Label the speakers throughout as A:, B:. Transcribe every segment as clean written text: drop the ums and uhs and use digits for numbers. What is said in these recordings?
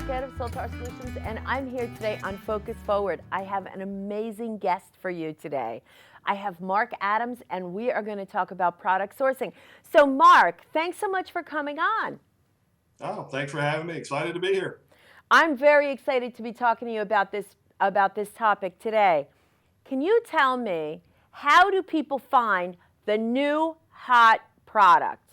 A: Paquette of Soltar Solutions, and I'm here today on Focus Forward. I have an amazing guest for you today. I have Mark Adams, and we are going to talk about product sourcing. So, Mark, thanks so much for coming on.
B: Oh, thanks for having me. Excited to be here.
A: I'm very excited to be talking to you about this topic today. Can you tell me, how do people find the new hot product?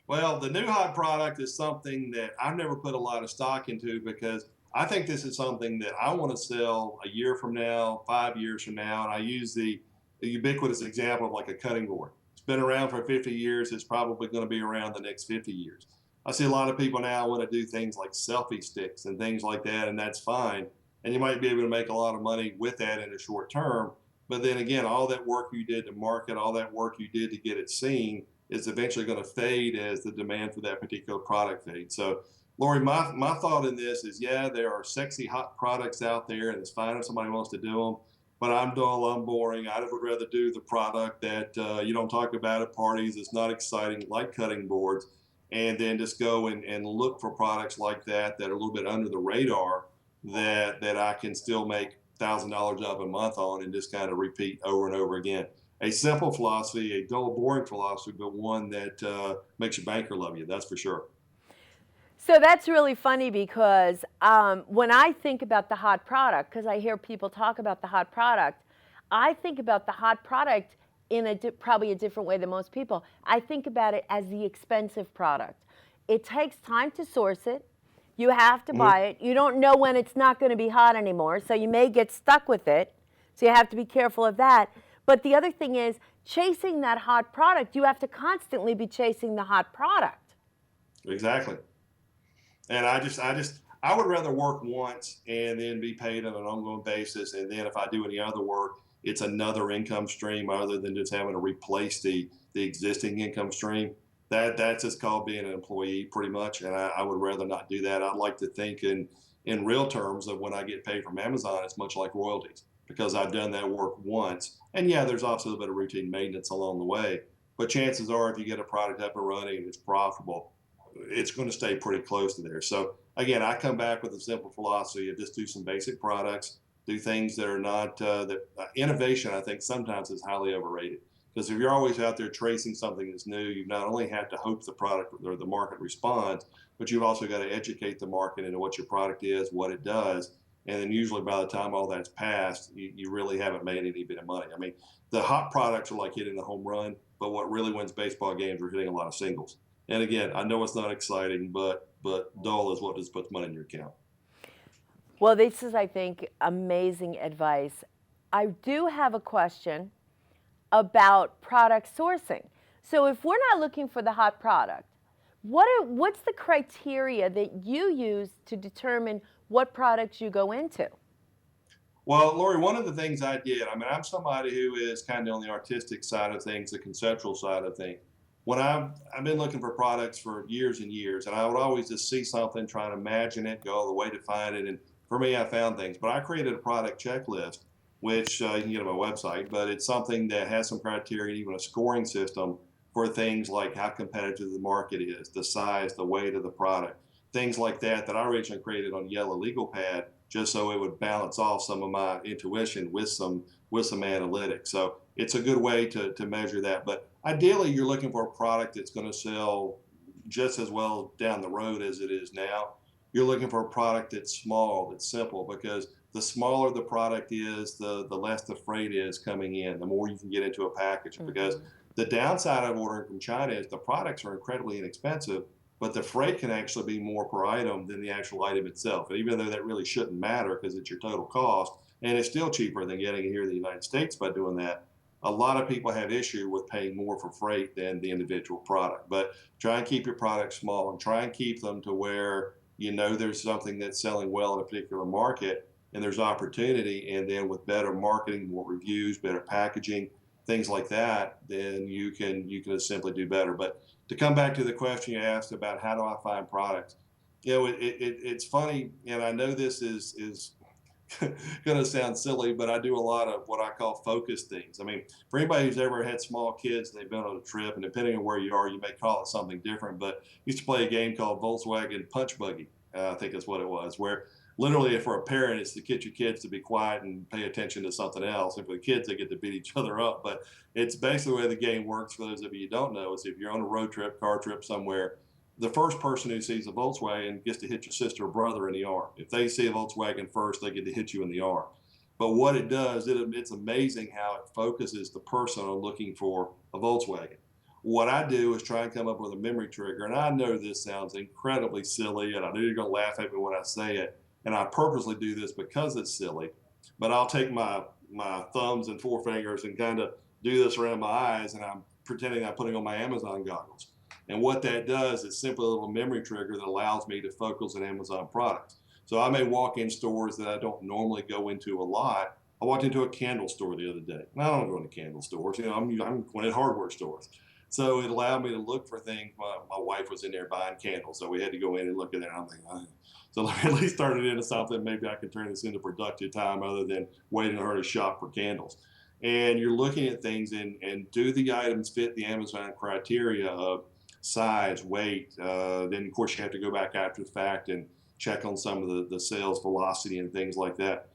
B: Well, the new hot product is something that I've never put a lot of stock into because I think this is something that I want to sell a year from now, 5 years from now. And I use the ubiquitous example of like a cutting board. It's been around for 50 years. It's probably going to be around the next 50 years. I see a lot of people now want to do things like selfie sticks and things like that, and that's fine. And you might be able to make a lot of money with that in the short term. But then again, all that work you did to market, all that work you did to get it seen is eventually going to fade as the demand for that particular product fades. So, Lori, my thought in this is, yeah, there are sexy hot products out there, and it's fine if somebody wants to do them. But I'm dull, I'm boring. I would rather do the product that you don't talk about at parties. It's not exciting, like cutting boards, and then just go and look for products like that are a little bit under the radar that I can still make $1,000 up a month on and just kind of repeat over and over again. A simple philosophy, a dull, boring philosophy, but one that makes your banker love you. That's for sure.
A: So that's really funny because when I think about the hot product, because I hear people talk about the hot product, I think about the hot product in probably a different way than most people. I think about it as the expensive product. It takes time to source it. You have to
B: Mhm.
A: buy it. You don't know when it's not going to be hot anymore, so you may get stuck with it. So you have to be careful of that. But the other thing is, chasing that hot product, you have to constantly be chasing the hot product.
B: Exactly. And I would rather work once and then be paid on an ongoing basis. And then if I do any other work, it's another income stream other than just having to replace the existing income stream. That's just called being an employee pretty much. And I would rather not do that. I'd like to think in real terms of when I get paid from Amazon, it's much like royalties because I've done that work once. And yeah, there's also a bit of routine maintenance along the way. But chances are, if you get a product up and running and it's profitable, it's going to stay pretty close to there. So again, I come back with a simple philosophy of just do some basic products, do things that are not innovation. I think sometimes is highly overrated because if you're always out there tracing something that's new, you not only have to hope the product or the market responds, but you've also got to educate the market into what your product is, what it does. And then usually by the time all that's passed, you really haven't made any bit of money. I mean, the hot products are like hitting the home run, but what really wins baseball games are hitting a lot of singles. And again, I know it's not exciting, but dull is what just puts money in your account.
A: Well, this is, I think, amazing advice. I do have a question about product sourcing. So if we're not looking for the hot product, what's the criteria that you use to determine what products you go into?
B: Well, Lori, one of the things I did, I mean, I'm somebody who is kind of on the artistic side of things, the conceptual side of things. When I've been looking for products for years and years, and I would always just see something, try to imagine it, go all the way to find it. And for me, I found things. But I created a product checklist, which you can get on my website, but it's something that has some criteria, even a scoring system for things like how competitive the market is, the size, the weight of the product, things like that I originally created on Yellow Legal Pad just so it would balance off some of my intuition with some analytics. So it's a good way to measure that. But ideally, you're looking for a product that's going to sell just as well down the road as it is now. You're looking for a product that's small, that's simple, because the smaller the product is, the less the freight is coming in, the more you can get into a package. Because
A: Mm-hmm.
B: the downside of ordering from China is the products are incredibly inexpensive, but the freight can actually be more per item than the actual item itself. And even though that really shouldn't matter because it's your total cost, and it's still cheaper than getting it here in the United States by doing that, a lot of people have issue with paying more for freight than the individual product. But try and keep your products small and try and keep them to where you know there's something that's selling well in a particular market and there's opportunity. And then with better marketing, more reviews, better packaging, things like that, then you can simply do better. But to come back to the question you asked about how do I find products, it's funny, and I know this is going to sound silly, but I do a lot of what I call focus things. I mean, for anybody who's ever had small kids and they've been on a trip, and depending on where you are, you may call it something different. But I used to play a game called Volkswagen Punch Buggy, I think that's what it was, where literally if for a parent it's to get your kids to be quiet and pay attention to something else, and for the kids they get to beat each other up. But it's basically the way the game works. For those of you who don't know, is if you're on a road trip, car trip somewhere, the first person who sees a Volkswagen gets to hit your sister or brother in the arm. If they see a Volkswagen first, they get to hit you in the arm. But what it does, it's amazing how it focuses the person on looking for a Volkswagen. What I do is try and come up with a memory trigger. And I know this sounds incredibly silly, and I know you're going to laugh at me when I say it. And I purposely do this because it's silly. But I'll take my thumbs and forefingers and kind of do this around my eyes, and I'm pretending I'm putting on my Amazon goggles. And what that does is simply a little memory trigger that allows me to focus on Amazon products. So I may walk in stores that I don't normally go into a lot. I walked into a candle store the other day. I don't go into candle stores. I'm going to hardware stores. So it allowed me to look for things. My wife was in there buying candles, so we had to go in and look at it. I'm thinking, oh. So let me at least turn it into something. Maybe I can turn this into productive time other than waiting for her to shop for candles. And you're looking at things and do the items fit the Amazon criteria of size, weight. Then of course you have to go back after the fact and check on some of the sales velocity and things like that.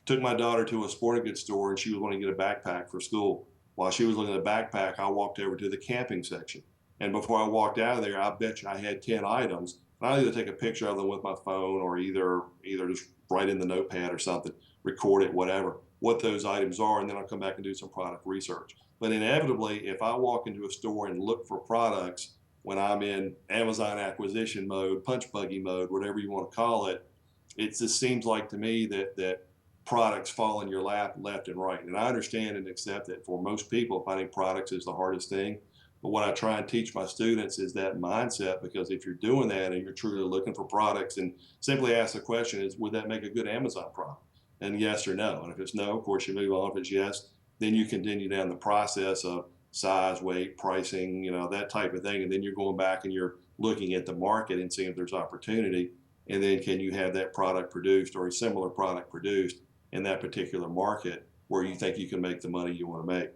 B: Took my daughter to a sporting goods store and she was wanting to get a backpack for school. While she was looking at the backpack, I walked over to the camping section. And before I walked out of there, I bet you I had 10 items. And I either take a picture of them with my phone or either just write in the notepad or something, record it, whatever, what those items are, and then I'll come back and do some product research. But inevitably, if I walk into a store and look for products when I'm in Amazon acquisition mode, punch buggy mode, whatever you want to call it, it just seems like to me that products fall in your lap left and right. And I understand and accept that for most people, finding products is the hardest thing. But what I try and teach my students is that mindset, because if you're doing that and you're truly looking for products and simply ask the question is, would that make a good Amazon product? And yes or no. And if it's no, of course you move on. If it's yes, then you continue down the process of size, weight, pricing, that type of thing. And then you're going back and you're looking at the market and seeing if there's opportunity. And then can you have that product produced or a similar product produced in that particular market where you think you can make the money you want to make?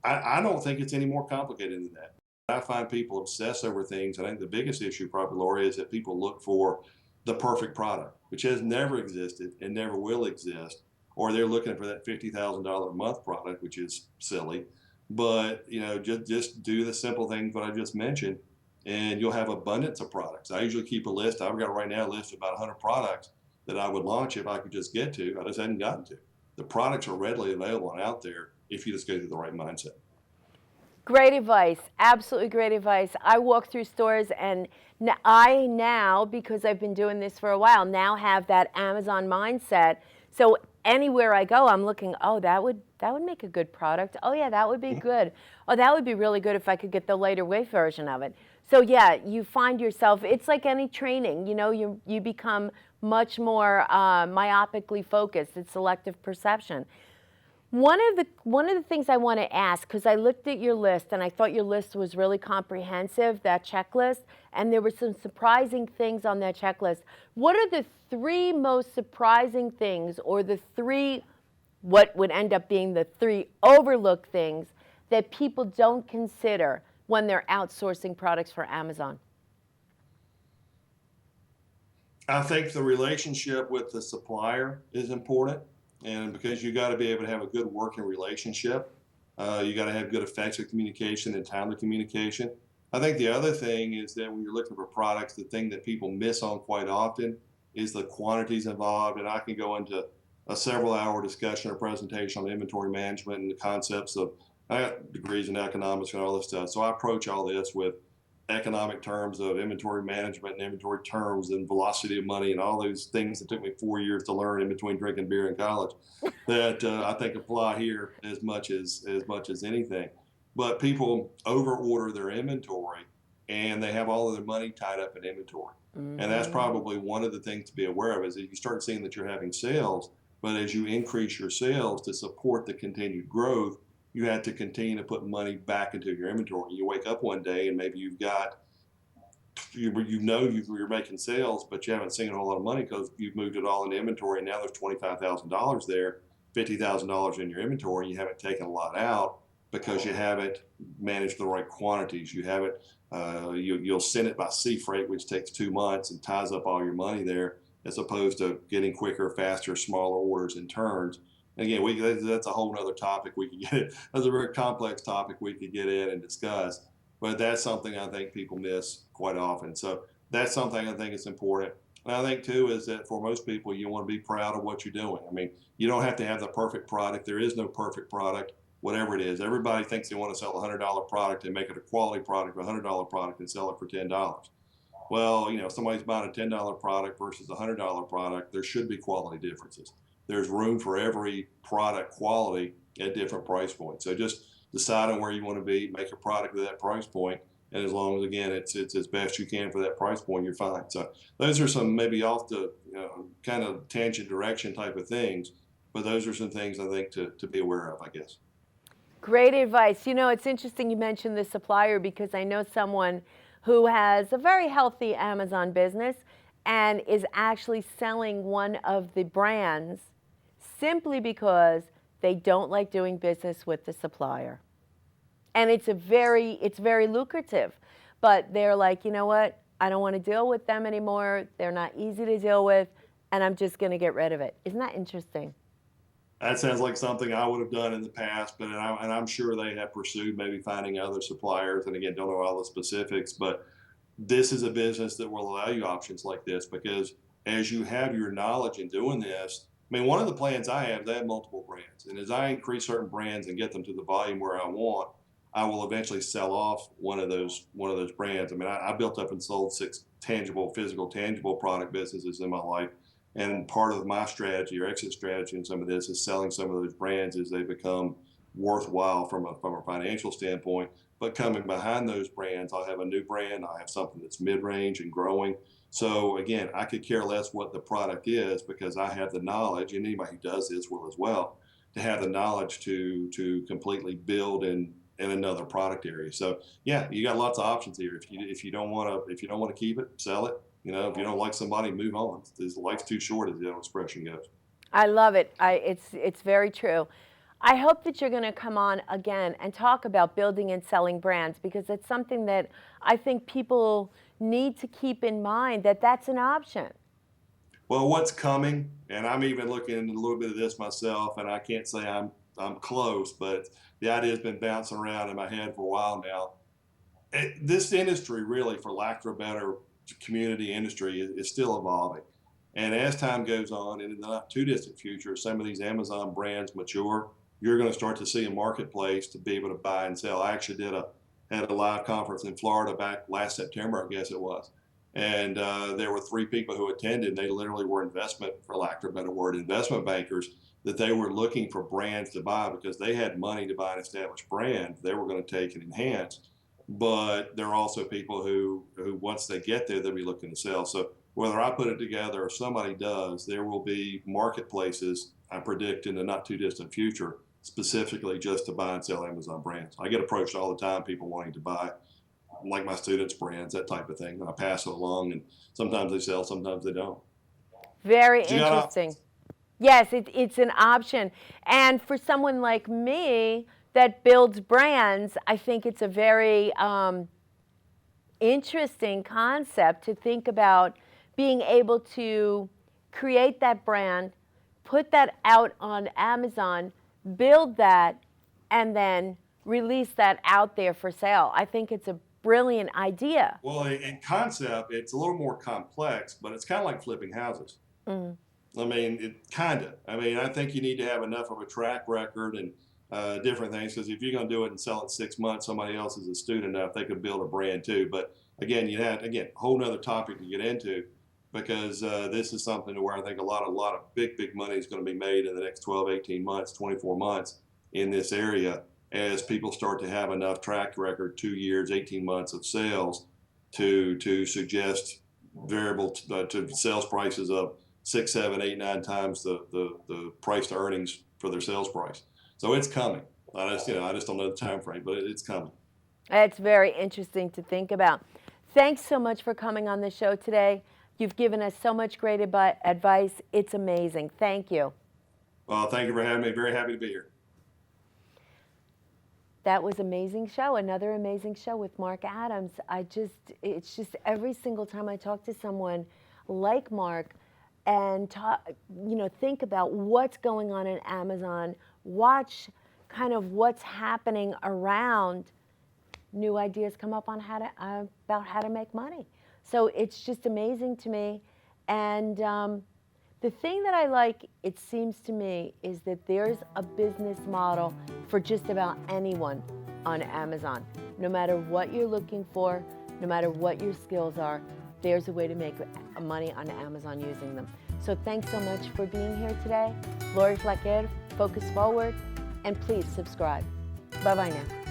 B: I don't think it's any more complicated than that. I find people obsess over things. I think the biggest issue, probably, Lori, is that people look for the perfect product, which has never existed and never will exist, or they're looking for that $50,000 a month product, which is silly. But just do the simple things that I just mentioned, and you'll have abundance of products. I usually keep a list. I've got right now a list of about 100 products that I would launch if I could just get to. I just hadn't gotten to. The products are readily available and out there if you just go through the right mindset.
A: Great advice. Absolutely great advice. I walk through stores and I now, because I've been doing this for a while, now have that Amazon mindset. So anywhere I go, I'm looking, oh, that would make a good product. Oh yeah, that would be good. Oh, that would be really good if I could get the lighter weight version of it. So yeah, you find yourself, it's like any training, you become much more myopically focused. It's selective perception. One of the things I want to ask, because I looked at your list and I thought your list was really comprehensive, that checklist, and there were some surprising things on that checklist. What are the 3 most surprising things, or the 3, what would end up being the 3 overlooked things that people don't consider when they're outsourcing products for Amazon?
B: I think the relationship with the supplier is important. And because you got to be able to have a good working relationship, you got to have good effective communication and timely communication. I think the other thing is that when you're looking for products, the thing that people miss on quite often is the quantities involved. And I can go into a several-hour discussion or presentation on inventory management and the concepts of, I got degrees in economics and all this stuff. So I approach all this with economic terms of inventory management and inventory terms and velocity of money and all those things that took me 4 years to learn in between drinking beer in college that I think apply here as much as anything. But people overorder their inventory and they have all of their money tied up in inventory. Mm-hmm. And that's probably one of the things to be aware of, is that you start seeing that you're having sales, but as you increase your sales to support the continued growth, you have to continue to put money back into your inventory. You wake up one day and maybe you've got, you're making sales, but you haven't seen a whole lot of money because you've moved it all into inventory. And now there's $25,000 there, $50,000 in your inventory, and you haven't taken a lot out. because you haven't managed the right quantities. You haven't, you'll send it by sea freight, which takes 2 months and ties up all your money there, as opposed to getting quicker, faster, smaller orders and turns. And again, that's a whole other topic we could get. That's a very complex topic we could get in and discuss. But that's something I think people miss quite often. So that's something I think is important. And I think too is that for most people, you want to be proud of what you're doing. I mean, you don't have to have the perfect product. There is no perfect product, whatever it is. Everybody thinks they want to sell a $100 product and make it a quality product, a $100 product, and sell it for $10. Well, if somebody's buying a $10 product versus a $100 product, there should be quality differences. There's room for every product quality at different price points. So just decide on where you want to be, make a product at that price point, and as long as again it's as best you can for that price point, you're fine. So those are some maybe off the kind of tangent direction type of things, but those are some things I think to be aware of, I guess.
A: Great advice. It's interesting you mentioned the supplier because I know someone who has a very healthy Amazon business and is actually selling one of the brands simply because they don't like doing business with the supplier. And it's very lucrative. But they're like, you know what? I don't want to deal with them anymore. They're not easy to deal with, and I'm just going to get rid of it. Isn't that interesting?
B: That sounds like something I would have done in the past, but I'm sure they have pursued maybe finding other suppliers. And again, don't know all the specifics, but this is a business that will allow you options like this because as you have your knowledge in doing this, I mean, one of the plans I have is I have multiple brands, and as I increase certain brands and get them to the volume where I want, I will eventually sell off one of those brands. I mean, I built up and sold 6 physical, tangible product businesses in my life. And part of my strategy or exit strategy in some of this is selling some of those brands as they become worthwhile from a financial standpoint. But coming behind those brands, I'll have a new brand. I'll have something that's mid-range and growing. So again, I could care less what the product is because I have the knowledge, and anybody who does this will as well, to have the knowledge to completely build in another product area. So yeah, you got lots of options here. If you don't want to keep it, sell it. If you don't like somebody, move on. Life's too short, as the old expression goes.
A: I love it. It's very true. I hope that you're going to come on again and talk about building and selling brands because it's something that I think people need to keep in mind that that's an option.
B: Well, what's coming, and I'm even looking into a little bit of this myself, and I can't say I'm close, but the idea has been bouncing around in my head for a while now. This industry, really, for lack of a better community industry, is still evolving. And as time goes on, and in the not too distant future, some of these Amazon brands mature, you're going to start to see a marketplace to be able to buy and sell. I actually had a live conference in Florida back last September, I guess it was. And there were 3 people who attended. They literally were for lack of a better word, investment bankers that they were looking for brands to buy because they had money to buy an established brand they were going to take and enhance. But there are also people who once they get there, they'll be looking to sell. So whether I put it together or somebody does, there will be marketplaces, I predict, in the not too distant future, specifically just to buy and sell Amazon brands. I get approached all the time, people wanting to buy, like my students' brands, that type of thing. And I pass it along, and sometimes they sell, sometimes they don't.
A: Very interesting. Yes, it's an option. And for someone like me that builds brands, I think it's a very interesting concept to think about being able to create that brand, put that out on Amazon, build that, and then release that out there for sale. I think it's a brilliant idea.
B: Well, in concept, it's a little more complex, but it's kind of like flipping houses.
A: Mm.
B: I mean, I think you need to have enough of a track record and different things, because if you're going to do it and sell it in 6 months, somebody else is astute enough, they could build a brand too. But again, a whole nother topic to get into, because this is something to where I think a lot of big money is going to be made in the next 12, 18 months, 24 months in this area, as people start to have enough track record, 2 years, 18 months of sales to suggest variable to sales prices of 6, 7, 8, 9 times the price to earnings for their sales price. So it's coming. I just don't know the time frame, but it's coming.
A: It's very interesting to think about. Thanks so much for coming on the show today. You've given us so much great advice. It's amazing. Thank you.
B: Well, thank you for having me. Very happy to be here.
A: That was amazing show. Another amazing show with Mark Adams. It's just every single time I talk to someone like Mark and talk, think about what's going on in Amazon, watch kind of what's happening around, new ideas come up on about how to make money. So it's just amazing to me. And the thing that I like, it seems to me, is that there's a business model for just about anyone on Amazon. No matter what you're looking for, no matter what your skills are, there's a way to make money on Amazon using them. So thanks so much for being here today. Lori Flaquer, Focus Forward, and please subscribe. Bye-bye now.